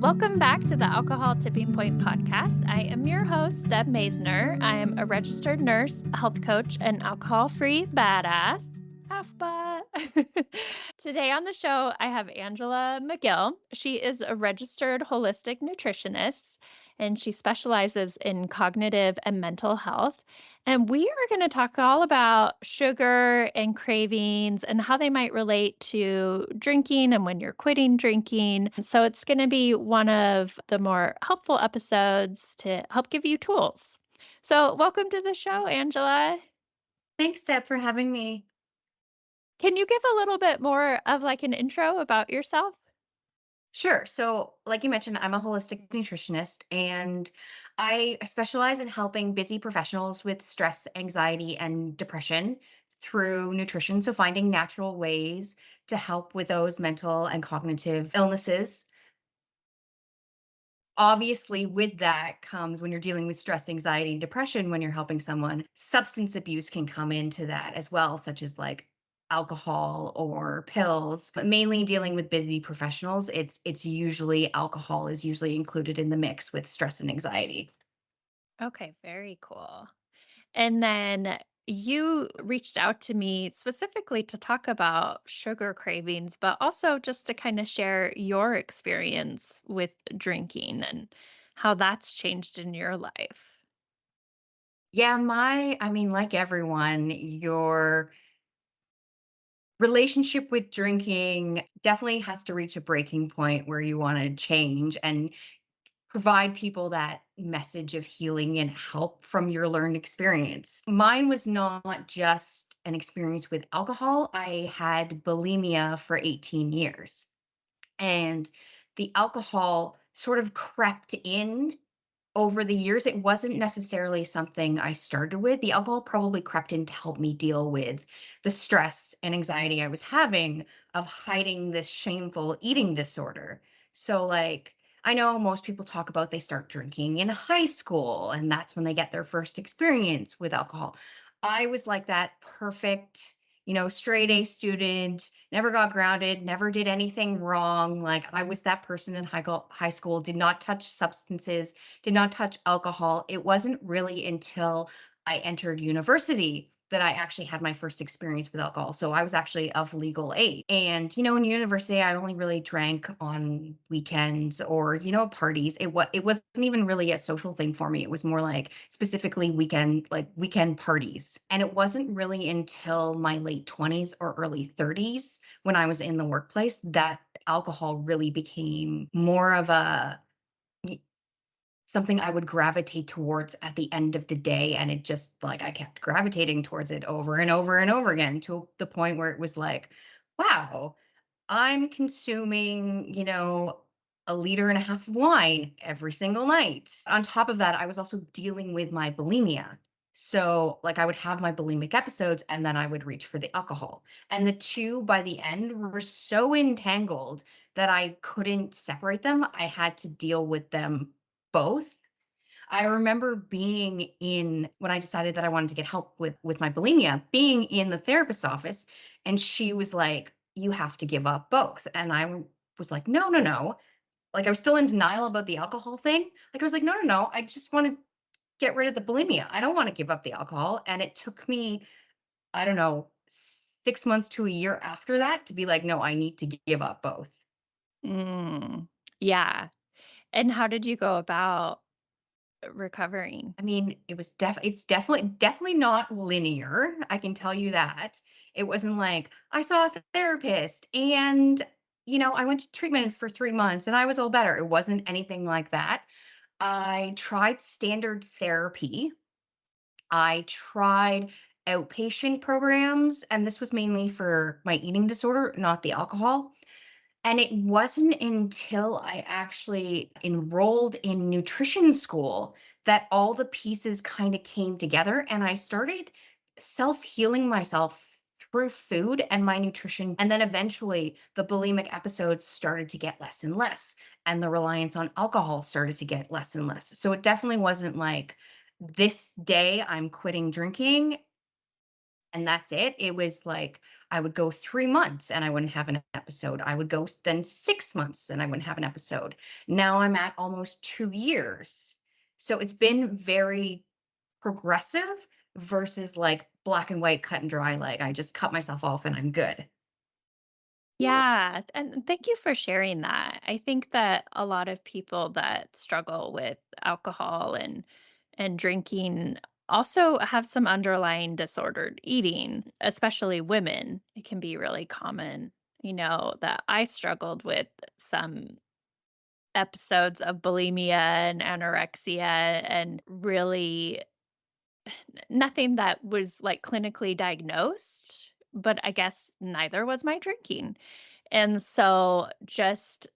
Welcome back to the Alcohol Tipping Point podcast. I am your host, Deb Maisner. I am a registered nurse, health coach, and alcohol free badass. Half butt. Today on the show, I have Angela Magill. She is a registered holistic nutritionist and she specializes in cognitive and mental health. And we are going to talk all about sugar and cravings and how they might relate to drinking and when you're quitting drinking. So it's going to be one of the more helpful episodes to help give you tools. So, welcome to the show, Angela. Thanks, Deb, for having me. Can you give a little bit more of like an intro about yourself? Sure. So, like you mentioned, I'm a holistic nutritionist and I specialize in helping busy professionals with stress, anxiety, and depression through nutrition. So, finding natural ways to help with those mental and cognitive illnesses. Obviously, with that comes when you're dealing with stress, anxiety, and depression, when you're helping someone, substance abuse can come into that as well, such as like alcohol or pills. But mainly dealing with busy professionals, it's usually alcohol is usually included in the mix with stress and anxiety. Okay, very cool. And then you reached out to me specifically to talk about sugar cravings, but also just to kind of share your experience with drinking and how that's changed in your life. Yeah, I mean, like everyone, your relationship with drinking definitely has to reach a breaking point where you want to change and provide people that message of healing and help from your learned experience. Mine was not just an experience with alcohol. I had bulimia for 18 years. And the alcohol sort of crept in over the years. It wasn't necessarily something I started with. The alcohol probably crept in to help me deal with the stress and anxiety I was having of hiding this shameful eating disorder. So, like, I know most people talk about they start drinking in high school and that's when they get their first experience with alcohol. I was like that perfect, straight A student, never got grounded, never did anything wrong. Like, I was that person in high school, did not touch substances, did not touch alcohol. It wasn't really until I entered university that I actually had my first experience with alcohol. So I was actually of legal age. And, in university, I only really drank on weekends or, parties. It wasn't even really a social thing for me. It was more like specifically weekend parties. And it wasn't really until my late 20s or early 30s when I was in the workplace that alcohol really became more of a something I would gravitate towards at the end of the day, and it just like I kept gravitating towards it over and over and over again to the point where it was like, wow, I'm consuming, a liter and a half of wine every single night. On top of that, I was also dealing with my bulimia. So, like, I would have my bulimic episodes and then I would reach for the alcohol. And the two by the end were so entangled that I couldn't separate them. I had to deal with them both. I remember being in when I decided that I wanted to get help with my bulimia, being in the therapist's office, and she was like, "You have to give up both." And was like, "No, no, no." Like, I was still in denial about the alcohol thing. Like, I was like, "No, no, no. I just want to get rid of the bulimia. I don't want to give up the alcohol." And it took me, I don't know, 6 months to a year after that to be like, "No, I need to give up both." Mm, yeah. And how did you go about recovering? I mean, it's definitely not linear, I can tell you that. It wasn't like, I saw a therapist and, I went to treatment for 3 months and I was all better. It wasn't anything like that. I tried standard therapy. I tried outpatient programs, and this was mainly for my eating disorder, not the alcohol. And it wasn't until I actually enrolled in nutrition school that all the pieces kind of came together and I started self-healing myself through food and my nutrition. And then eventually the bulimic episodes started to get less and less, and the reliance on alcohol started to get less and less. So it definitely wasn't like this day I'm quitting drinking and that's it. It was like I would go 3 months and I wouldn't have an episode. I would go then 6 months and I wouldn't have an episode. Now I'm at almost 2 years. So it's been very progressive versus like black and white, cut and dry, like I just cut myself off and I'm good. Yeah, and thank you for sharing that. I think that a lot of people that struggle with alcohol and drinking also have some underlying disordered eating, especially women. It can be really common. That I struggled with some episodes of bulimia and anorexia and really nothing that was like clinically diagnosed, but I guess neither was my drinking. And so just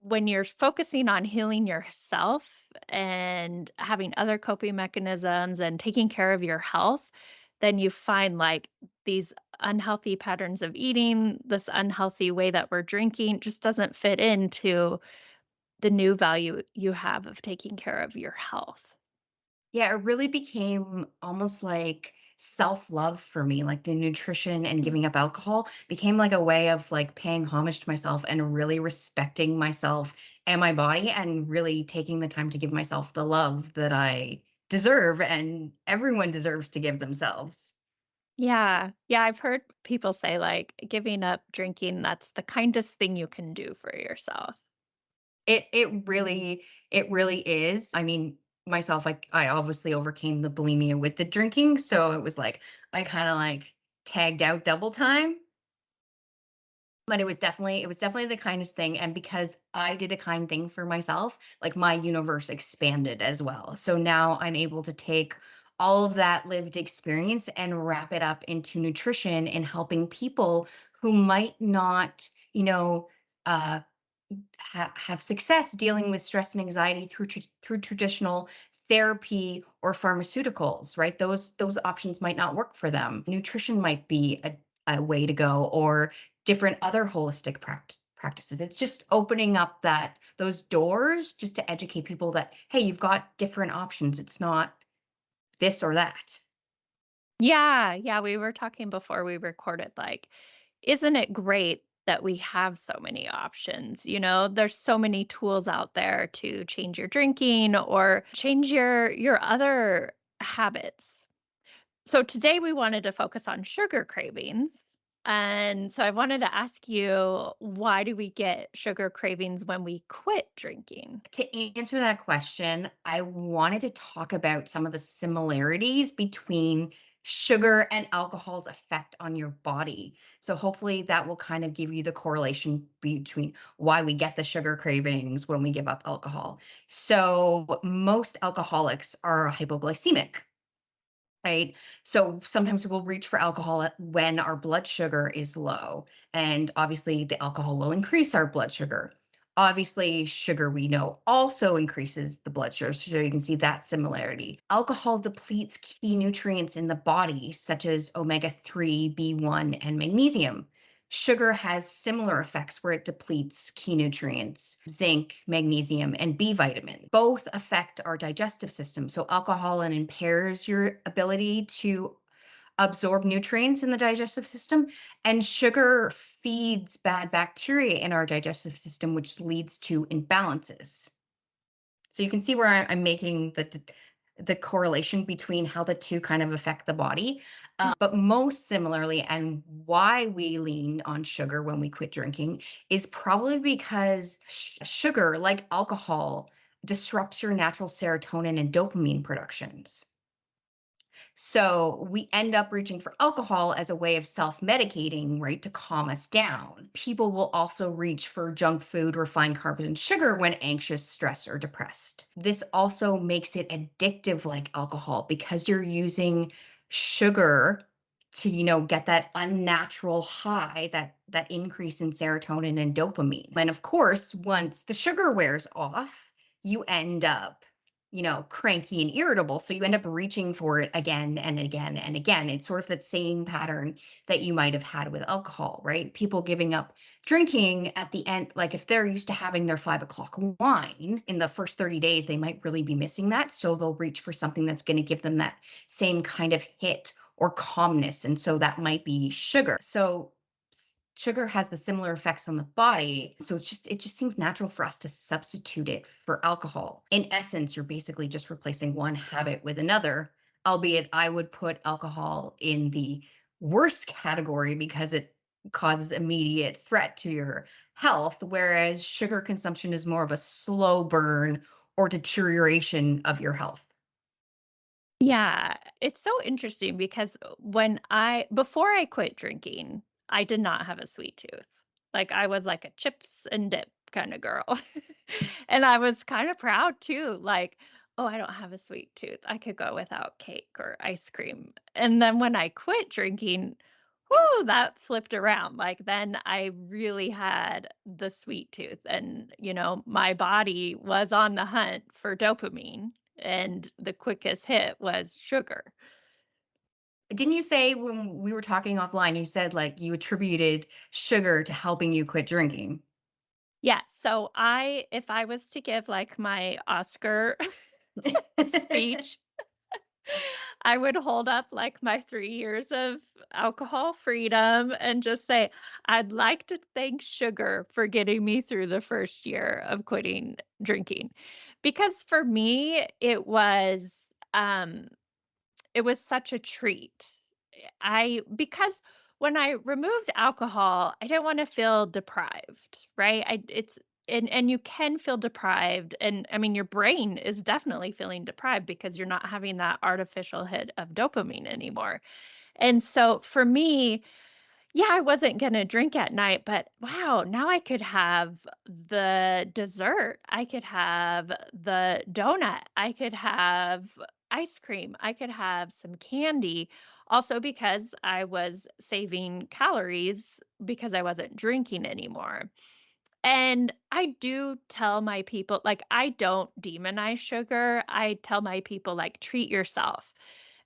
when you're focusing on healing yourself and having other coping mechanisms and taking care of your health, then you find like these unhealthy patterns of eating, this unhealthy way that we're drinking just doesn't fit into the new value you have of taking care of your health. Yeah, it really became almost like self-love for me, like the nutrition and giving up alcohol became like a way of like paying homage to myself and really respecting myself and my body and really taking the time to give myself the love that I deserve and everyone deserves to give themselves. Yeah. Yeah, I've heard people say, like, giving up drinking, that's the kindest thing you can do for yourself. It really is. I mean, myself, I obviously overcame the bulimia with the drinking, so it was like I kinda like tagged out double time. But it was definitely the kindest thing, and because I did a kind thing for myself, like, my universe expanded as well. So now I'm able to take all of that lived experience and wrap it up into nutrition and helping people who might not, uh, have success dealing with stress and anxiety through traditional therapy or pharmaceuticals, right? Those options might not work for them. Nutrition might be a way to go, or different other holistic practices. It's just opening up that those doors just to educate people that hey, you've got different options. It's not this or that. Yeah, yeah, we were talking before we recorded, like, isn't it great that we have so many options? There's so many tools out there to change your drinking or change your other habits. So today we wanted to focus on sugar cravings. And so I wanted to ask you, why do we get sugar cravings when we quit drinking? To answer that question, I wanted to talk about some of the similarities between sugar and alcohol's effect on your body. So hopefully that will kind of give you the correlation between why we get the sugar cravings when we give up alcohol. So most alcoholics are hypoglycemic. Right? So sometimes we'll reach for alcohol when our blood sugar is low. And obviously, the alcohol will increase our blood sugar. Obviously, sugar we know also increases the blood sugar. So you can see that similarity. Alcohol depletes key nutrients in the body, such as omega-3, B1, and magnesium. Sugar has similar effects where it depletes key nutrients, zinc, magnesium, and B vitamin. Both affect our digestive system. So, alcohol impairs your ability to absorb nutrients in the digestive system, and sugar feeds bad bacteria in our digestive system, which leads to imbalances. So you can see where I'm making the correlation between how the two kind of affect the body. But most similarly, and why we lean on sugar when we quit drinking is probably because sugar, like alcohol, disrupts your natural serotonin and dopamine productions. So we end up reaching for alcohol as a way of self medicating, right, to calm us down. People will also reach for junk food, refined carbs, and sugar when anxious, stressed, or depressed. This also makes it addictive like alcohol because you're using sugar to get that unnatural high, that increase in serotonin and dopamine. And of course, once the sugar wears off, you end up cranky and irritable. So you end up reaching for it again and again and again. It's sort of that same pattern that you might have had with alcohol, right? People giving up drinking at the end, like if they're used to having their 5 o'clock wine in the first 30 days, they might really be missing that. So they'll reach for something that's going to give them that same kind of hit or calmness. And so that might be sugar. So sugar has the similar effects on the body. So it just seems natural for us to substitute it for alcohol. In essence, you're basically just replacing one habit with another, albeit I would put alcohol in the worst category because it causes immediate threat to your health, whereas sugar consumption is more of a slow burn or deterioration of your health. Yeah, it's so interesting because before I quit drinking, I did not have a sweet tooth. Like I was like a chips and dip kind of girl. And I was kind of proud too, like, oh, I don't have a sweet tooth. I could go without cake or ice cream. And then when I quit drinking, whoo, that flipped around. Like then I really had the sweet tooth and, my body was on the hunt for dopamine and the quickest hit was sugar. Didn't you say when we were talking offline, you said like you attributed sugar to helping you quit drinking? Yeah, so if I was to give, like, my Oscar speech, I would hold up, like, my 3 years of alcohol freedom and just say, "I'd like to thank sugar for getting me through the first year of quitting drinking." Because for me, it was such a treat. Because when I removed alcohol, I didn't wanna feel deprived, right? I it's and you can feel deprived, and, I mean, your brain is definitely feeling deprived because you're not having that artificial hit of dopamine anymore, and so, for me, yeah, I wasn't gonna drink at night, but wow, now I could have the dessert, I could have the donut, I could have ice cream, I could have some candy, also because I was saving calories because I wasn't drinking anymore. And I do tell my people like, I don't demonize sugar. I tell my people, like, treat yourself.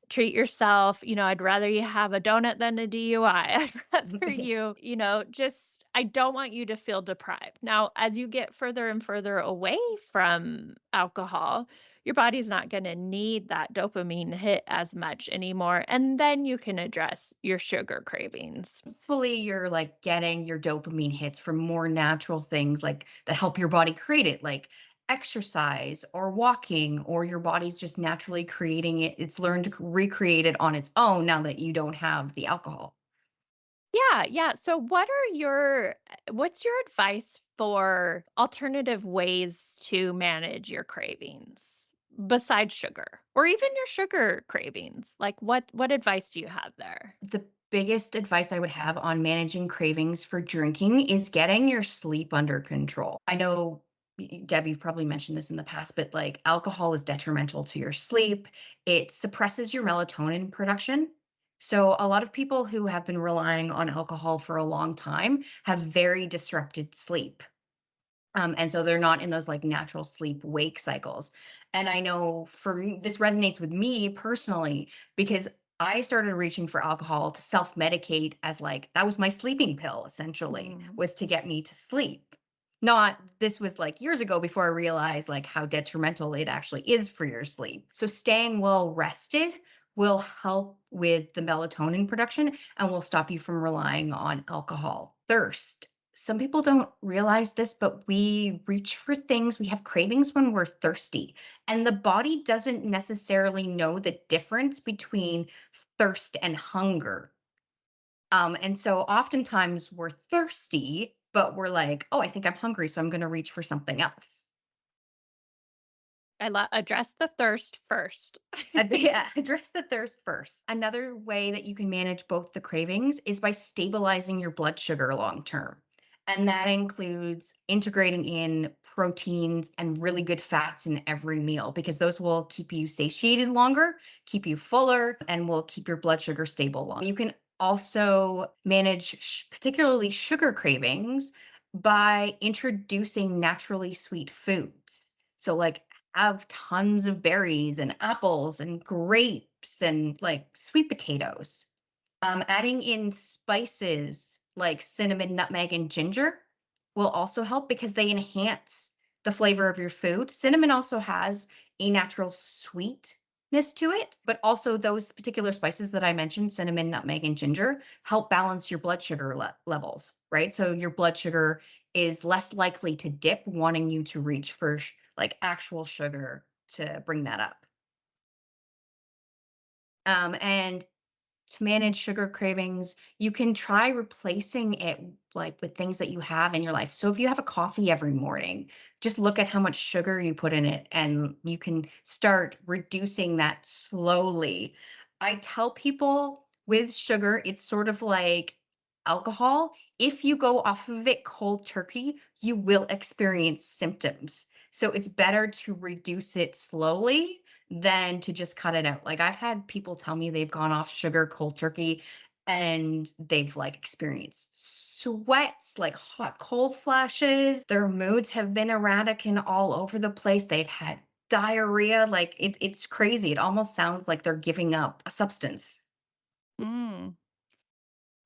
Treat yourself. I'd rather you have a donut than a DUI. I'd rather just, I don't want you to feel deprived. Now, as you get further and further away from alcohol, your body's not going to need that dopamine hit as much anymore. And then you can address your sugar cravings. Hopefully, you're like getting your dopamine hits from more natural things like that help your body create it, like exercise or walking, or your body's just naturally creating it. It's learned to recreate it on its own now that you don't have the alcohol. Yeah, yeah. So what's your advice for alternative ways to manage your cravings besides sugar or even your sugar cravings? Like what advice do you have there? The biggest advice I would have on managing cravings for drinking is getting your sleep under control. I know, Deb, you've probably mentioned this in the past, but like alcohol is detrimental to your sleep. It suppresses your melatonin production. So, a lot of people who have been relying on alcohol for a long time have very disrupted sleep. And so they're not in those like natural sleep wake cycles. And I know for me, this resonates with me personally because I started reaching for alcohol to self medicate as like that was my sleeping pill essentially, Mm. was to get me to sleep. Not this was like years ago before I realized like how detrimental it actually is for your sleep. So staying well rested will help with the melatonin production and will stop you from relying on alcohol. Thirst, some people don't realize this, but we reach for things, we have cravings when we're thirsty. And the body doesn't necessarily know the difference between thirst and hunger. And so oftentimes we're thirsty, but we're like, oh, I think I'm hungry, so I'm going to reach for something else. Address the thirst first. Yeah, address the thirst first. Another way that you can manage both the cravings is by stabilizing your blood sugar long term. And that includes integrating in proteins and really good fats in every meal because those will keep you satiated longer, keep you fuller, and will keep your blood sugar stable long. You can also manage particularly sugar cravings by introducing naturally sweet foods. So, like have tons of berries and apples and grapes and like sweet potatoes. Adding in spices like cinnamon, nutmeg, and ginger will also help because they enhance the flavor of your food. Cinnamon also has a natural sweet. to it, but also those particular spices that I mentioned, cinnamon, nutmeg, and ginger, help balance your blood sugar levels, right? So your blood sugar is less likely to dip, wanting you to reach for like actual sugar to bring that up. And to manage sugar cravings, you can try replacing it like with things that you have in your life. So if you have a coffee every morning, just look at how much sugar you put in it and you can start reducing that slowly. I tell people with sugar, it's sort of like alcohol. If you go off of it cold turkey, you will experience symptoms. So it's better to reduce it slowly than to just cut it out. Like, I've had people tell me they've gone off sugar cold turkey and they've like experienced sweats, like hot cold flashes. Their moods have been erratic and all over the place. They've had diarrhea. Like it's crazy. It almost sounds like they're giving up a substance. Mm.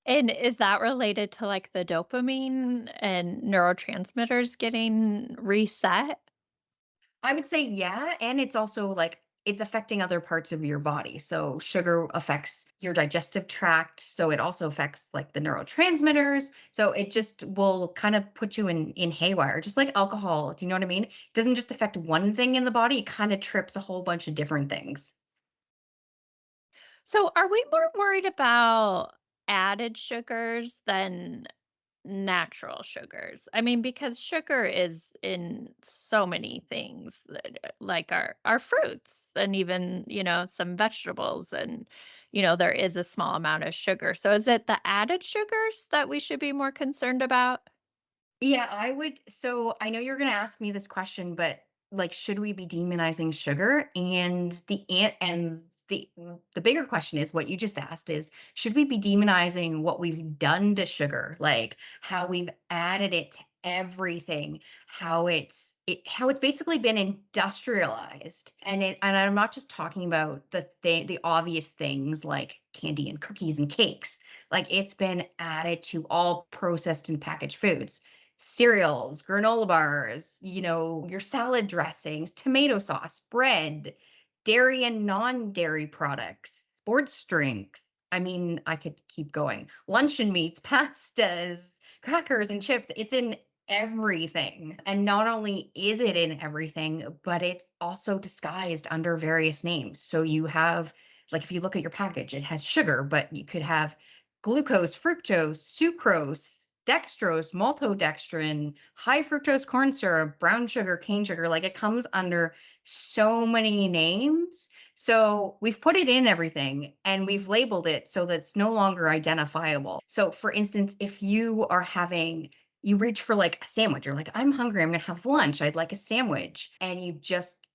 And is that related to, like, the dopamine and neurotransmitters getting reset? I would say yeah, and it's also like it's affecting other parts of your body. So sugar affects your digestive tract, so it also affects like the neurotransmitters. So it just will kind of put you in haywire, just like alcohol. Do you know what I mean? It doesn't just affect one thing in the body, it kind of trips a whole bunch of different things. So, are we more worried about added sugars than natural sugars? I mean, because sugar is in so many things, like our fruits and even, some vegetables and, there is a small amount of sugar. So, is it the added sugars that we should be more concerned about? Yeah, I would. So I know you're going to ask me this question, but like, should we be demonizing sugar? And the bigger question is what you just asked is, should we be demonizing what we've done to sugar, like how we've added it to everything, how it's basically been industrialized, and I'm not just talking about the obvious things like candy and cookies and cakes, like it's been added to all processed and packaged foods, cereals, granola bars, your salad dressings, tomato sauce, bread, dairy and non-dairy products, sports drinks. I mean, I could keep going. Luncheon meats, pastas, crackers and chips. It's in everything. And not only is it in everything, but it's also disguised under various names. So you have, like, if you look at your package, it has sugar, but you could have glucose, fructose, sucrose, dextrose, maltodextrin, high fructose corn syrup, brown sugar, cane sugar. Like it comes under so many names. So we've put it in everything and we've labeled it so that it's no longer identifiable. So, for instance, if you reach for like a sandwich, you're like, I'm hungry, I'm going to have lunch, I'd like a sandwich. And you just,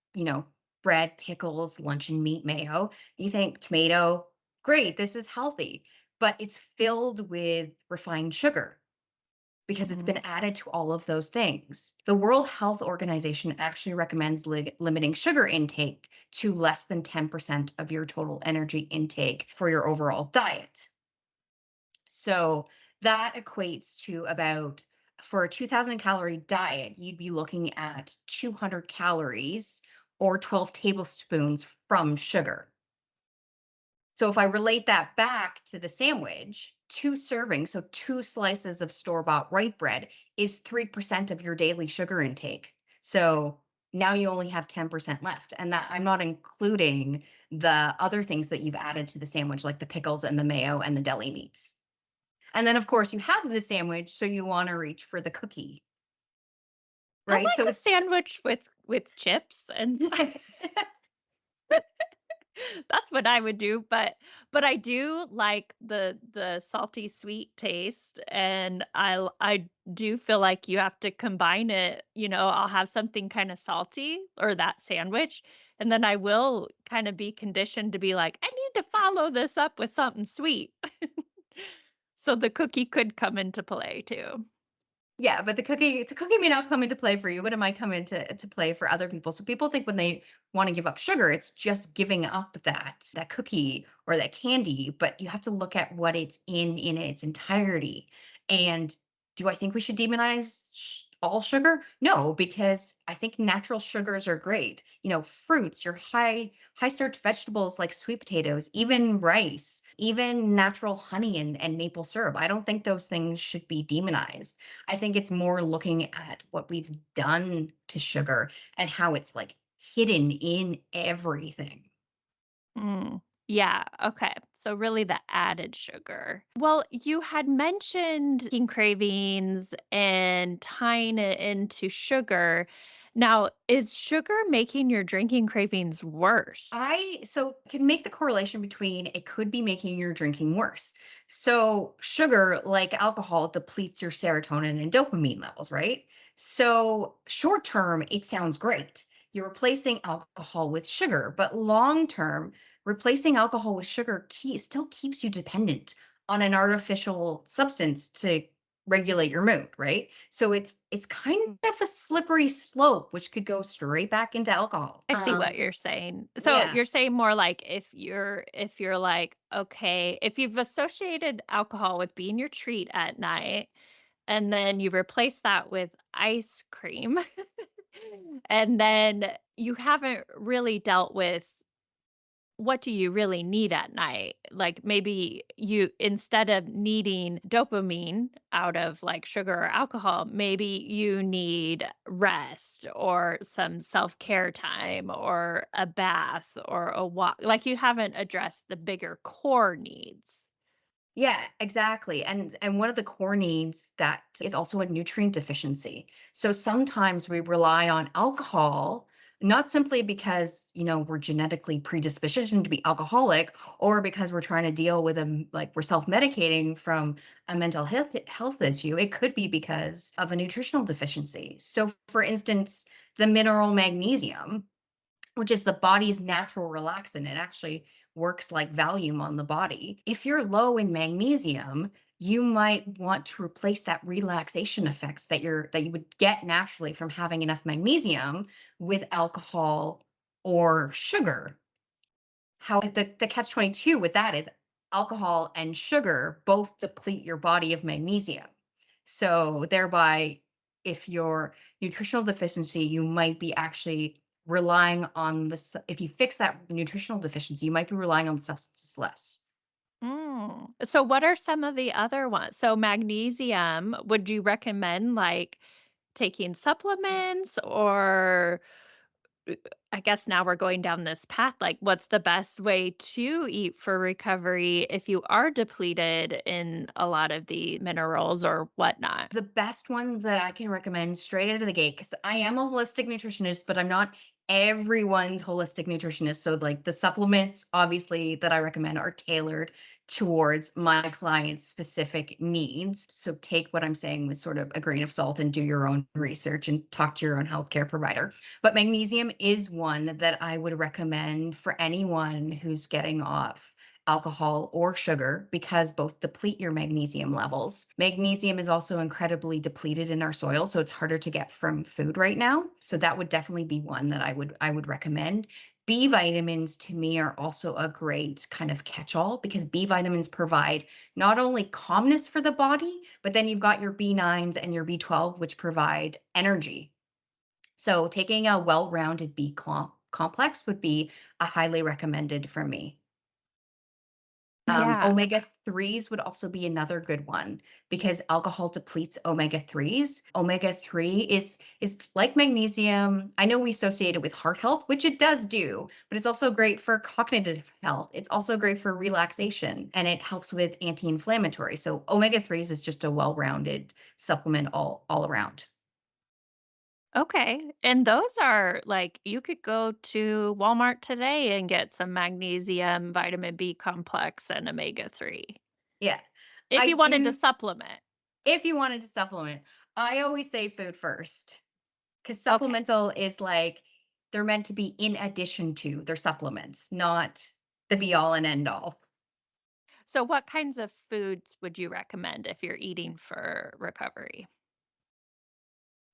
bread, pickles, luncheon meat, mayo, you think tomato, great, this is healthy, but it's filled with refined sugar because it's been Mhm. added to all of those things. The World Health Organization actually recommends limiting sugar intake to less than 10% of your total energy intake for your overall diet. So that equates to about, for a 2000 calorie diet, you'd be looking at 200 calories or 12 tablespoons from sugar. So if I relate that back to the sandwich, 2 servings, so 2 slices of store-bought white bread is 3% of your daily sugar intake. So now you only have 10% left, and that I'm not including the other things that you've added to the sandwich, like the pickles and the mayo and the deli meats. And then, of course, you have the sandwich, so you wanna reach for the cookie, I right? So like a it's sandwich with chips and that's what I would do, but I do like the salty sweet taste, and I do feel like you have to combine it, I'll have something kinda salty or that sandwich, and then I will kinda be conditioned to be like, "I need to follow this up with something sweet." So the cookie could come into play too. Yeah, but the cookie may not come into play for you, but it might come into play for other people. So people think when they want to give up sugar, it's just giving up that cookie or that candy, but you have to look at what it's in its entirety. And do I think we should demonize All sugar? No, because I think natural sugars are great. Fruits, your high starch vegetables like sweet potatoes, even rice, even natural honey and maple syrup. I don't think those things should be demonized. I think it's more looking at what we've done to sugar and how it's like hidden in everything. Mm. Yeah, okay. So really the added sugar. Well, you had mentioned eating cravings and tying it into sugar. Now, is sugar making your drinking cravings worse? I so can make the correlation between it could be making your drinking worse. So sugar, like alcohol, depletes your serotonin and dopamine levels, right? So short term, it sounds great. You're replacing alcohol with sugar, but long term, replacing alcohol with sugar still keeps you dependent on an artificial substance to regulate your mood, right? So it's kind of a slippery slope, which could go straight back into alcohol. I see what you're saying. So Yeah. you're saying more like if you're like, okay, if you've associated alcohol with being your treat at night, and then you replace that with ice cream, and then you haven't really dealt with what do you really need at night? Like maybe you instead of needing dopamine out of like sugar or alcohol, maybe you need rest or some self-care time or a bath or a walk. Like you haven't addressed the bigger core needs. Yeah, exactly. And one of the core needs that is also a nutrient deficiency. So sometimes we rely on alcohol not simply because, we're genetically predisposed to be alcoholic or because we're trying to deal with like we're self-medicating from a mental health issue. It could be because of a nutritional deficiency. So for instance, the mineral magnesium, which is the body's natural relaxant. It actually works like Valium on the body. If you're low in magnesium, you might want to replace that relaxation effects that you would get naturally from having enough magnesium with alcohol or sugar. How the catch 22 with that is alcohol and sugar both deplete your body of magnesium. So thereby, if your nutritional deficiency, you might be actually relying on if you fix that nutritional deficiency, you might be relying on the substances less. Mm. So what are some of the other ones? So magnesium, would you recommend like taking supplements or I guess now we're going down this path, like, what's the best way to eat for recovery if you are depleted in a lot of the minerals or whatnot? The best one that I can recommend straight out of the gate, because I am a holistic nutritionist, but I'm not everyone's holistic nutritionist. So, like the supplements, obviously, that I recommend are tailored towards my client's specific needs. So, take what I'm saying with sort of a grain of salt and do your own research and talk to your own healthcare provider. But magnesium is one that I would recommend for anyone who's getting off alcohol or sugar because both deplete your magnesium levels. Magnesium is also incredibly depleted in our soil, so it's harder to get from food right now. So that would definitely be one that I would recommend. B vitamins to me are also a great kind of catch-all because B vitamins provide not only calmness for the body, but then you've got your B9s and your B12, which provide energy. So taking a well-rounded complex would be a highly recommended for me. Yeah. Omega-3s would also be another good one because alcohol depletes omega-3s. Omega-3 is like magnesium. I know we associate it with heart health, which it does do, but it's also great for cognitive health. It's also great for relaxation and it helps with anti-inflammatory. So omega-3s is just a well-rounded supplement all around. Okay. And those are like you could go to Walmart today and get some magnesium, vitamin B complex, and omega-3 Yeah. if I you wanted to do supplement. if you wanted to supplement, I always say food first. 'Cause Okay. supplemental is like they're meant to be in addition to, they're supplements, not the be all and end all. So what kinds of foods would you recommend if you're eating for recovery?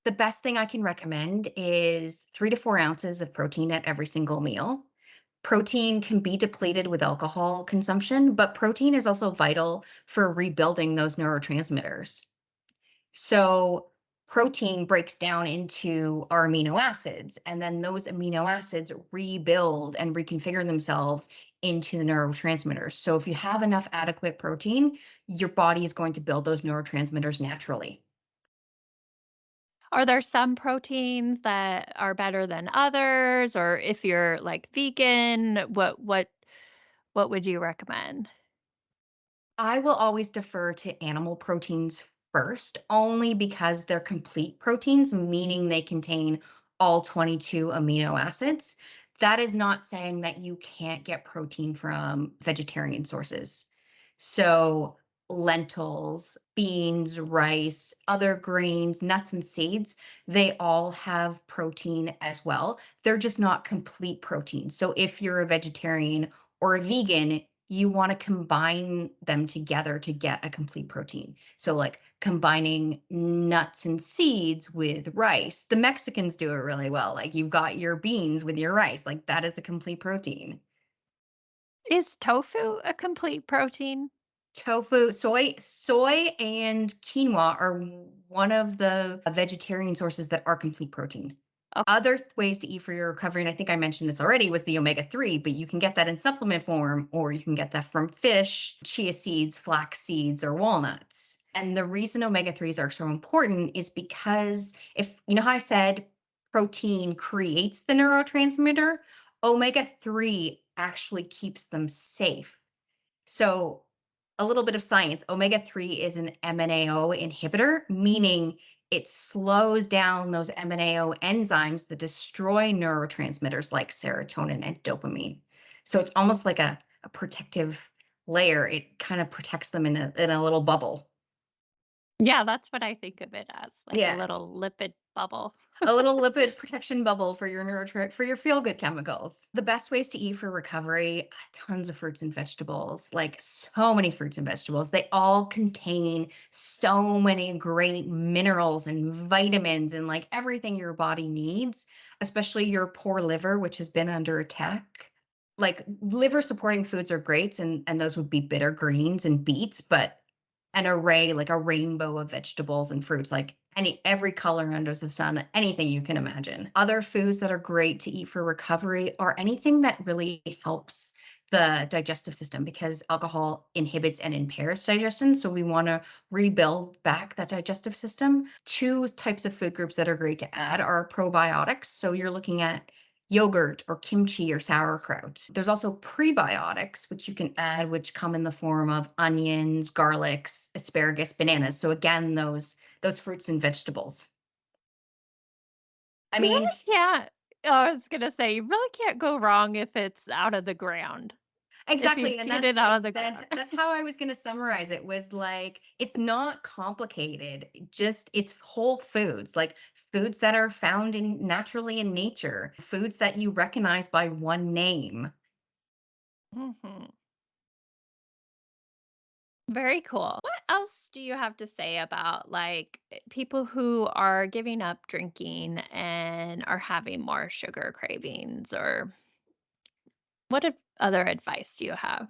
The best thing I can recommend is 3 to 4 ounces of protein at every single meal. Protein can be depleted with alcohol consumption, but protein is also vital for rebuilding those neurotransmitters. So protein breaks down into our amino acids, and then those amino acids rebuild and reconfigure themselves into the neurotransmitters. So if you have enough adequate protein, your body is going to build those neurotransmitters naturally. Are there some proteins that are better than others? Or if you're, like, vegan, what would you recommend? I will always defer to animal proteins first, only because they're complete proteins, meaning they contain all 22 amino acids. That is not saying that you can't get protein from vegetarian sources. So, lentils, beans, rice, other grains, nuts, and seeds, they all have protein as well. They're just not complete protein. So, if you're a vegetarian or a vegan, you want to combine them together to get a complete protein. So, like combining nuts and seeds with rice. The Mexicans do it really well. Like, you've got your beans with your rice, like, that is a complete protein. Is tofu a complete protein? Tofu, soy and quinoa are one of the vegetarian sources that are complete protein. Oh, Other ways to eat for your recovery, and I think I mentioned this already, was the omega-3, but you can get that in supplement form, or you can get that from fish, chia seeds, flax seeds, or walnuts. And the reason omega-3s are so important is because, if you know how I said protein creates the neurotransmitter, omega-3 actually keeps them safe. So, a little bit of science, omega-3 is an MNAO inhibitor, meaning it slows down those MNAO enzymes that destroy neurotransmitters like serotonin and dopamine. So, it's almost like a protective layer. It kind of protects them in a little bubble. yeah, that's what I think of it as, like a Yeah. little lipid bubble. A little lipid protection bubble for your for your feel good chemicals. The best ways to eat for recovery, tons of fruits and vegetables, like so many fruits and vegetables. They all contain so many great minerals and vitamins and like everything your body needs, especially your poor liver, which has been under attack. Like, liver supporting foods are great, and those would be bitter greens and beets, but an array, like a rainbow of vegetables and fruits, like every color under the sun, anything you can imagine. Other foods that are great to eat for recovery are anything that really helps the digestive system, because alcohol inhibits and impairs digestion. So we want to rebuild back that digestive system. Two types of food groups that are great to add are probiotics. So you're looking at yogurt or kimchi or sauerkraut. There's also prebiotics, which you can add, which come in the form of onions, garlics, asparagus, bananas. So again, those fruits and vegetables. I You mean, really can't I was gonna say, you really can't go wrong if it's out of the ground. If you exactly, can and get it out of the that ground. that's how I was going to summarize it, was like it's not complicated. Just it's whole foods, like foods that are found in naturally in nature, foods that you recognize by one name. Mhm. Very cool. What else do you have to say about, like, people who are giving up drinking and are having more sugar cravings, or other advice do you have?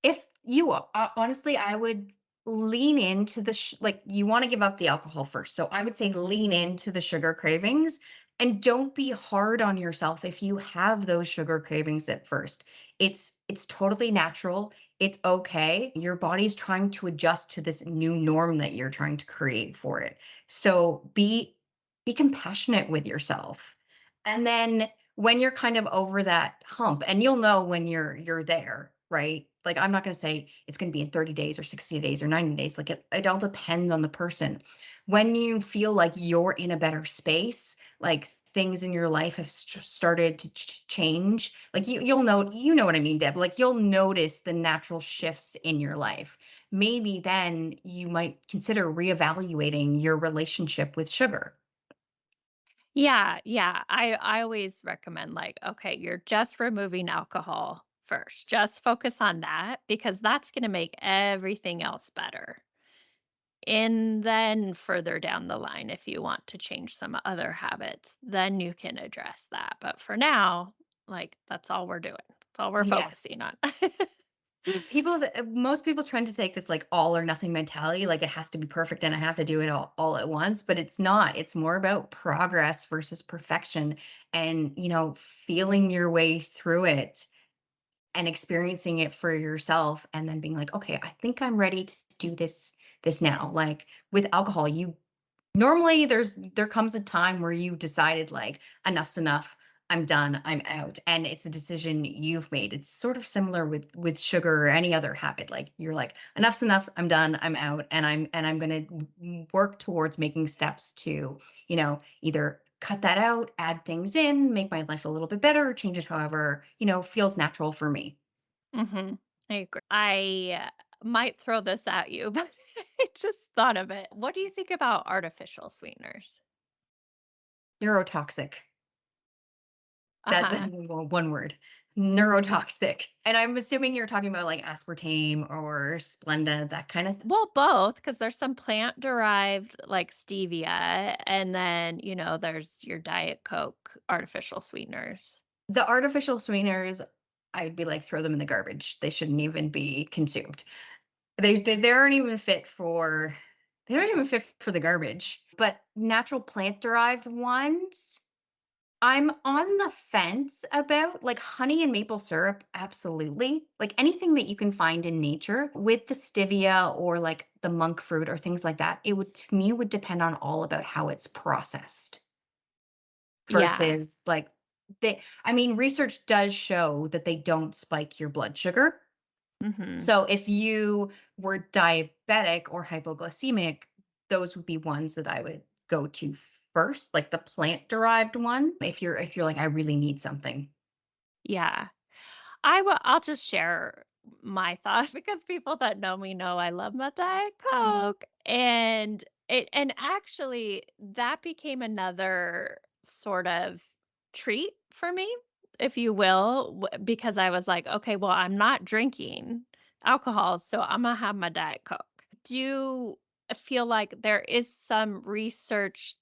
If you honestly, I would lean into the like, you wanna give up the alcohol first, so I would say lean into the sugar cravings, and don't be hard on yourself if you have those sugar cravings at first. It's totally natural, it's okay. Your body's trying to adjust to this new norm that you're trying to create for it. So, be compassionate with yourself. And then when you're kind of over that hump, and you'll know when you're there, right? Like, I'm not going to say it's going to be in 30 days or 60 days or 90 days. Like, it all depends on the person. When you feel like you're in a better space, like things in your life have started to change, like you'll know, you know what I mean, Deb. Like, you'll notice the natural shifts in your life. Maybe then you might consider reevaluating your relationship with sugar. Yeah, yeah. I always recommend, like, okay, you're just removing alcohol first. Just focus on that because that's going to make everything else better. And then further down the line, if you want to change some other habits, then you can address that. But for now, like, that's all we're doing. That's all we're Yeah. focusing on. Most people tend to take this like all or nothing mentality, like it has to be perfect and I have to do it all at once, but it's not. It's more about progress versus perfection and, feeling your way through it and experiencing it for yourself and then being like, okay, I think I'm ready to do this now. Like with alcohol, you normally there comes a time where you've decided like enough's enough. I'm done. I'm out. And it's a decision you've made. It's sort of similar with sugar or any other habit. Like you're like enough's enough. I'm done. I'm out and I'm going to work towards making steps to, either cut that out, add things in, make my life a little bit better, or change it however, feels natural for me. Mhm. I agree. I might throw this at you, but I just thought of it. What do you think about artificial sweeteners? Neurotoxic. That Uh-huh. well, one word, neurotoxic. And I'm assuming you're talking about like aspartame or Splenda, that kind of Well, both, because there's some plant-derived, like stevia, and then, there's your Diet Coke artificial sweeteners. the artificial sweeteners, I'd be like, throw them in the garbage. They shouldn't even be consumed. They aren't even fit for they don't even fit for the garbage. But natural plant derived ones, I'm on the fence about, like, honey and maple syrup, absolutely. Like, anything that you can find in nature with the stevia or, like, the monk fruit or things like that, it would to me, would depend on all about how it's processed Yeah. versus, like, research does show that they don't spike your blood sugar. Mhm. So, if you were diabetic or hypoglycemic, those would be ones that I would go to first, like the plant-derived one, if you're like, "I really need something." Yeah. I'll just share my thoughts because people that know me know I love my Diet Coke, and actually, that became another sort of treat for me, if you will, because I was like, "Okay, well, I'm not drinking alcohol, so Imma have my Diet Coke." Do you feel like there is some research,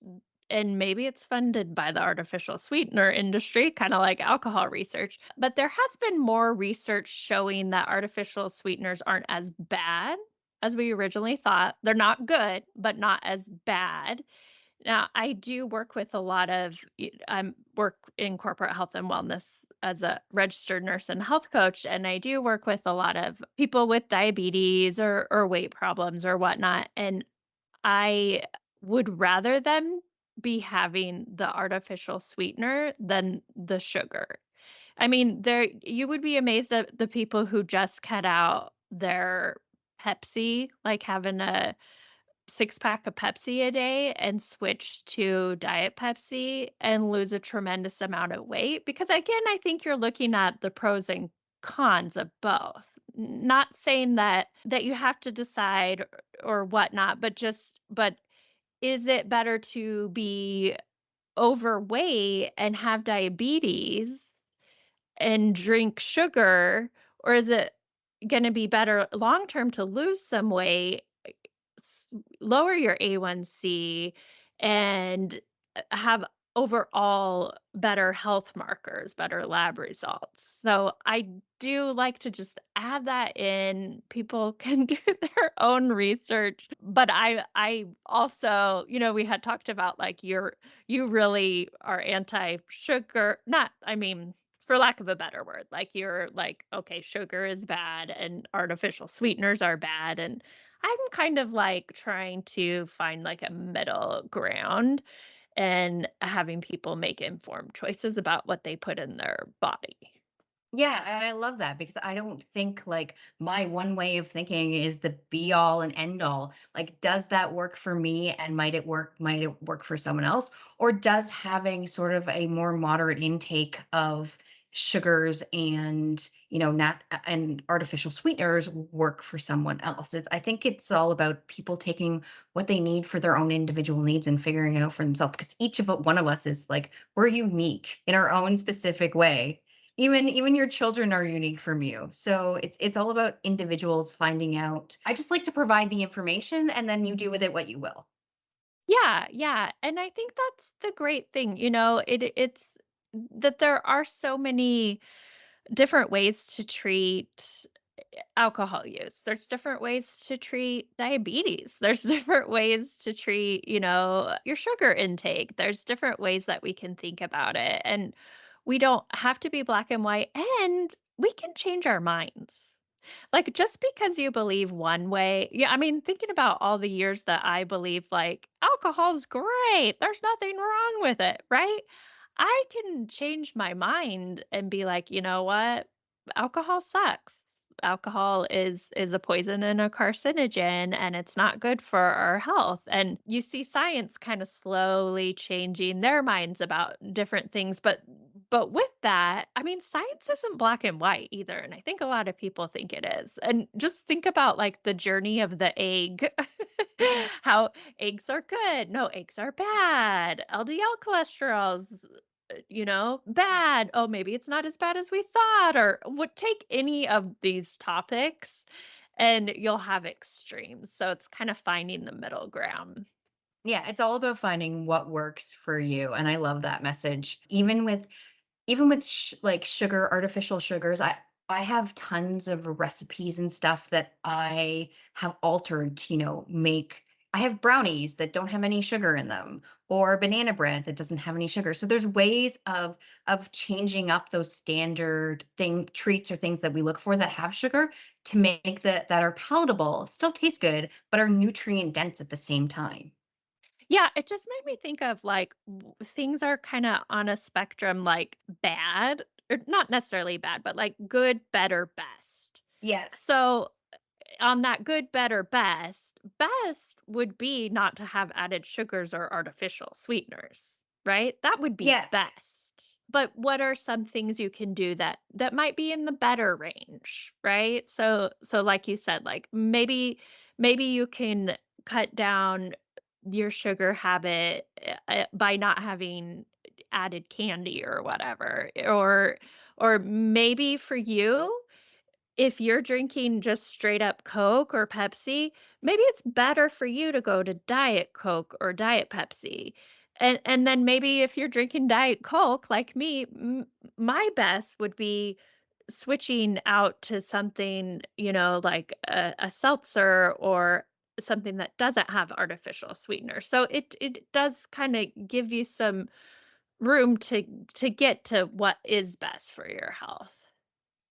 and maybe it's funded by the artificial sweetener industry, kind of like alcohol research. But there has been more research showing that artificial sweeteners aren't as bad as we originally thought. They're not good, but not as bad. Now, I do work with a lot of I work in corporate health and wellness as a registered nurse and health coach, and I do work with a lot of people with diabetes or weight problems or whatnot. And I would rather them be having the artificial sweetener than the sugar. I mean, there you would be amazed at the people who just cut out their Pepsi, like having a six-pack of Pepsi a day and switch to Diet Pepsi and lose a tremendous amount of weight, because, again, I think you're looking at the pros and cons of both. Not saying that you have to decide or whatnot, but is it better to be overweight and have diabetes and drink sugar, or is it gonna be better long term to lose some weight, s lower your A1C, and, have overall better health markers, better lab results? So, I do like to just add that in. People can do their own research, but I also, we had talked about, like, you really are anti-sugar, not, I mean, for lack of a better word, like, you're like, "Okay, sugar is bad and artificial sweeteners are bad," and I'm kind of, like, trying to find, like, a middle ground and having people make informed choices about what they put in their body. Yeah, and I love that because I don't think like my one way of thinking is the be all and end all. Like, does that work for me? And might it work for someone else? Or does having sort of a more moderate intake of sugars and, not and artificial sweeteners work for someone else? I think it's all about people taking what they need for their own individual needs and figuring it out for themselves. Because one of us is like, we're unique in our own specific way. Even your children are unique from you. So it's all about individuals finding out. I just like to provide the information and then you do with it what you will. Yeah, yeah, and I think that's the great thing, it's that there are so many different ways to treat. alcohol use. There's different ways to treat diabetes. There's different ways to treat, your sugar intake. There's different ways that we can think about it. And we don't have to be black and white, and we can change our minds. Like, just because you believe one way, yeah, I mean, thinking about all the years that I believed like alcohol's great, there's nothing wrong with it, right? I can change my mind and be like, you know what? Alcohol sucks. Alcohol is a poison and a carcinogen, and it's not good for our health. And you see science kind of slowly changing their minds about different things, but with that, I mean, science isn't black and white either, and I think a lot of people think it is. And just think about like the journey of the egg. How eggs are good, no, eggs are bad. LDL cholesterol's bad. Oh, maybe it's not as bad as we thought, or would take any of these topics and you'll have extremes. So it's kind of finding the middle ground. Yeah, it's all about finding what works for you, and I love that message. Even with like sugar, artificial sugars, I have tons of recipes and stuff that I have altered to, make. I have brownies that don't have any sugar in them, or banana bread that doesn't have any sugar. So there's ways of changing up those standard treats or things that we look for that have sugar to make that are palatable, still taste good, but are nutrient dense at the same time. Yeah, it just made me think of like things are kind of on a spectrum like bad, or not necessarily bad, but like good, better, best. Yes. So on that good, better, best would be not to have added sugars or artificial sweeteners, right? That would be Yeah. best. But what are some things you can do that might be in the better range, right? So like you said, like maybe you can cut down your sugar habit by not having added candy or whatever. Or maybe for you, if you're drinking just straight up Coke or Pepsi, maybe it's better for you to go to Diet Coke or Diet Pepsi. And then maybe if you're drinking Diet Coke like me, my best would be switching out to something, like a seltzer or something that doesn't have artificial sweetener. So it does kind of give you some room to get to what is best for your health.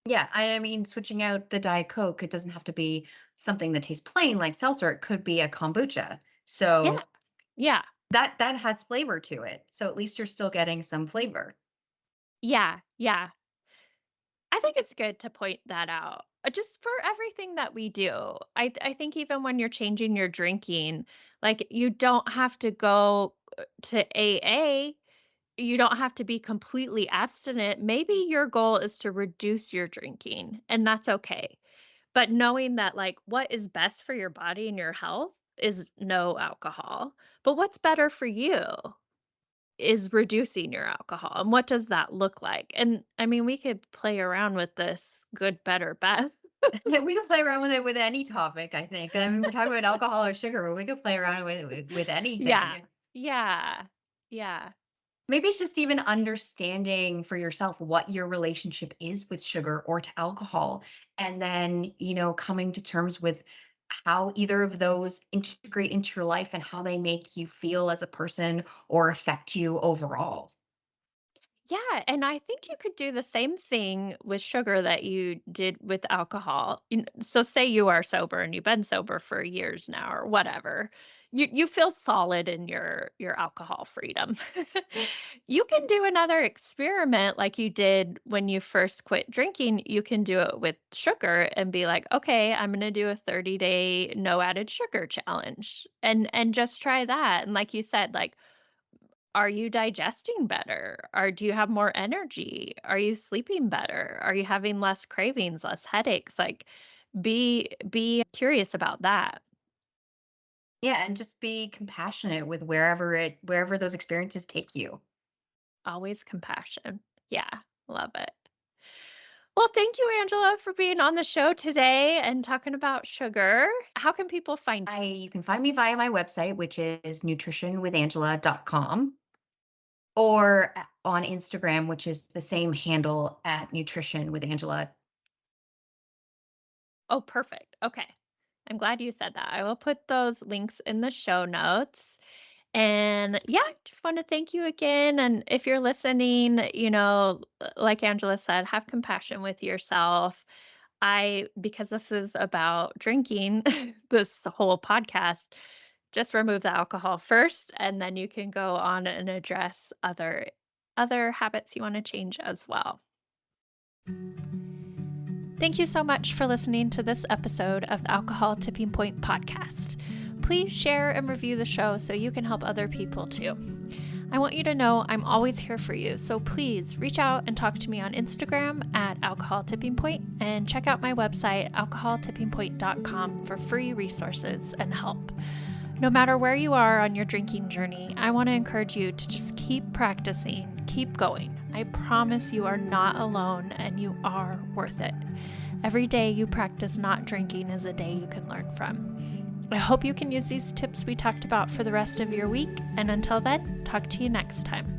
Yeah, I mean, switching out the Diet Coke, it doesn't have to be something that tastes plain like seltzer. It could be a kombucha. Yeah. So Yeah. that has flavor to it. So at least you're still getting some flavor. Yeah, yeah. I think it's good to point that out, just for everything that we do. I think even when you're changing your drinking, like, you don't have to go, to AA, you don't have to be completely abstinent. Maybe your goal is to reduce your drinking, and that's okay. But knowing that, like, what is best for your body and your health is no alcohol, but what's better for you is reducing your alcohol, and what does that look like? And, I mean, we could play around with this good, better, best. We can play around with it with any topic, I think. I mean, we're talking about alcohol or sugar, but we could play around with Yeah. anything. Yeah. Yeah. Maybe it's just even understanding for yourself what your relationship is with sugar or to alcohol. And then, coming to terms with how either of those integrate into your life and how they make you feel as a person or affect you overall. Yeah, and I think you could do the same thing with sugar that you did with alcohol. So say you are sober and you've been sober for years now or whatever. You feel solid in your alcohol freedom. You can do another experiment like you did when you first quit drinking. You can do it with sugar and be like, "Okay, I'm going to do a 30-day no added sugar challenge." And just try that. And like you said, like, are you digesting better? Or do you have more energy? Are you sleeping better? Are you having less cravings, less headaches? Like, be curious about that. Yeah, and just be compassionate with wherever those experiences take you. Always compassion. Yeah, love it. Well, thank you, Angela, for being on the show today and talking about sugar. How can people find You can find me via my website, which is nutritionwithangela.com, or on Instagram, which is the same handle at nutrition with Angela. Oh, perfect. Okay. I'm glad you said that. I will put those links in the show notes. And yeah, just want to thank you again. And if you're listening, like Angela said, have compassion with yourself. Because this is about drinking, this whole podcast, just remove the alcohol first, and then you can go on and address other habits you want to change as well. Thank you so much for listening to this episode of the Alcohol Tipping Point podcast. Please share and review the show so you can help other people too. I want you to know I'm always here for you, so please reach out and talk to me on Instagram at Alcohol Tipping Point, and check out my website, alcoholtippingpoint.com, for free resources and help. No matter where you are on your drinking journey, I want to encourage you to just keep practicing, keep going. I promise you are not alone and you are worth it. Every day you practice not drinking is a day you can learn from. I hope you can use these tips we talked about for the rest of your week, and until then, talk to you next time.